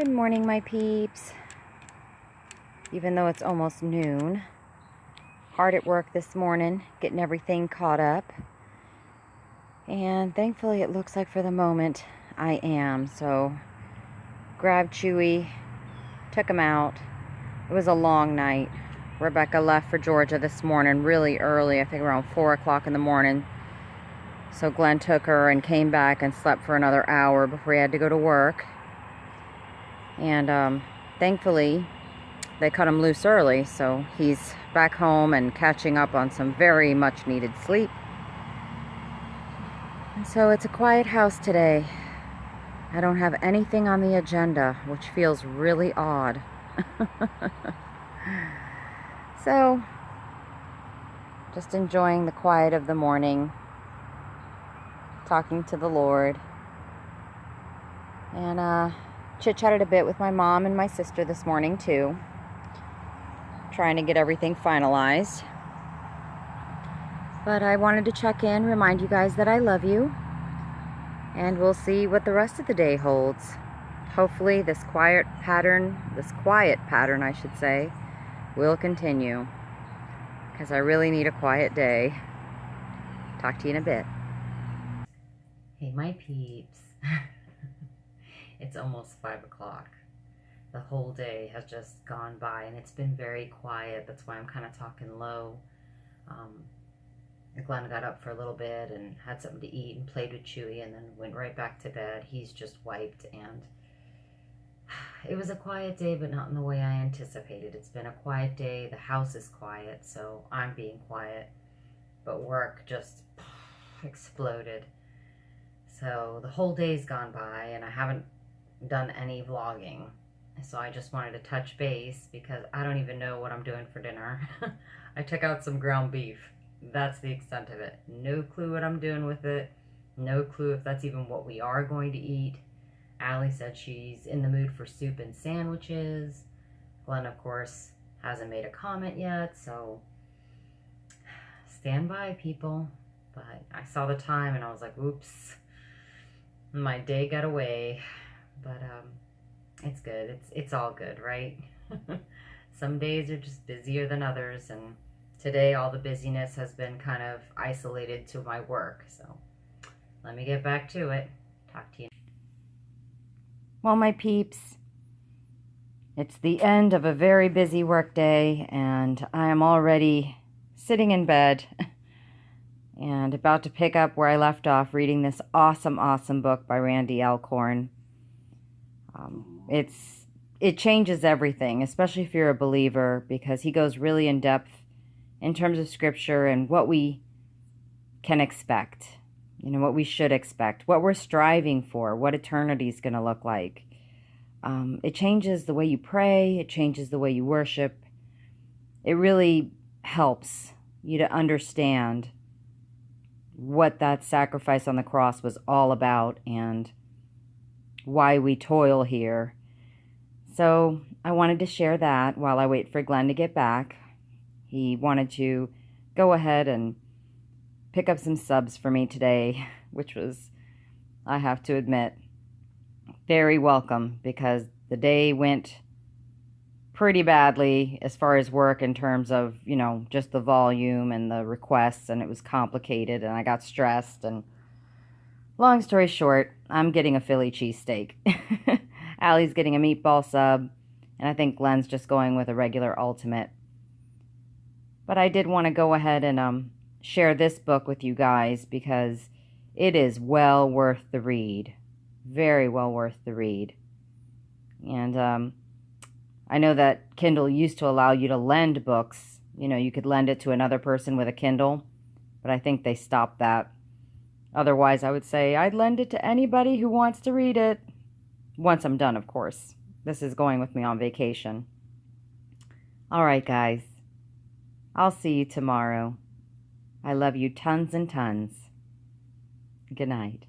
Good morning, my peeps. Even though it's almost noon, hard at work this morning, getting everything caught up. And thankfully it looks like for the moment I am. So grabbed Chewy, took him out. It was a long night. Rebecca left for Georgia this morning really early, I think around 4 o'clock in the morning. So Glenn took her and came back and slept for another hour before he had to go to work. And thankfully they cut him loose early, so he's back home and catching up on some very much needed sleep. And so it's a quiet house today. I don't have anything on the agenda, which feels really odd. So just enjoying the quiet of the morning, talking to the Lord, and chit-chatted a bit with my mom and my sister this morning too, trying to get everything finalized. But I wanted to check in, remind you guys that I love you, and we'll see what the rest of the day holds. Hopefully this quiet pattern I should say, will continue, because I really need a quiet day. Talk to you in a bit. Hey, my peeps. It's almost 5 o'clock. The whole day has just gone by and it's been very quiet. That's why I'm kind of talking low. Glenn got up for a little bit and had something to eat and played with Chewy and then went right back to bed. He's just wiped, and it was a quiet day, but not in the way I anticipated. It's been a quiet day. The house is quiet, so I'm being quiet. But work just exploded. So the whole day's gone by and I haven't done any vlogging. So I just wanted to touch base because I don't even know what I'm doing for dinner. I took out some ground beef. That's the extent of it. No clue what I'm doing with it. No clue if that's even what we are going to eat. Allie said she's in the mood for soup and sandwiches. Glenn, of course, hasn't made a comment yet, so stand by, people. But I saw the time and I was like, oops, my day got away. But it's good. It's all good, right? Some days are just busier than others, and today all the busyness has been kind of isolated to my work. So let me get back to it. Talk to you. Well, my peeps, it's the end of a very busy work day, and I am already sitting in bed and about to pick up where I left off, reading this awesome book by Randy Alcorn. It changes everything, especially if you're a believer, because he goes really in depth in terms of scripture and what we can expect, what we should expect, what we're striving for, what eternity is going to look like. It changes the way you pray. It changes the way you worship. It really helps you to understand what that sacrifice on the cross was all about and why we toil here. So I wanted to share that while I wait for Glenn to get back. He wanted to go ahead and pick up some subs for me today, which was, I have to admit, very welcome, because the day went pretty badly as far as work in terms of, just the volume and the requests, and it was complicated and I got stressed, and long story short, I'm getting a Philly cheesesteak. Allie's getting a meatball sub, and I think Glenn's just going with a regular ultimate. But I did want to go ahead and share this book with you guys because it is well worth the read. Very well worth the read. And I know that Kindle used to allow you to lend books. You could lend it to another person with a Kindle, but I think they stopped that. Otherwise, I would say I'd lend it to anybody who wants to read it. Once I'm done, of course. This is going with me on vacation. All right, guys. I'll see you tomorrow. I love you tons and tons. Good night.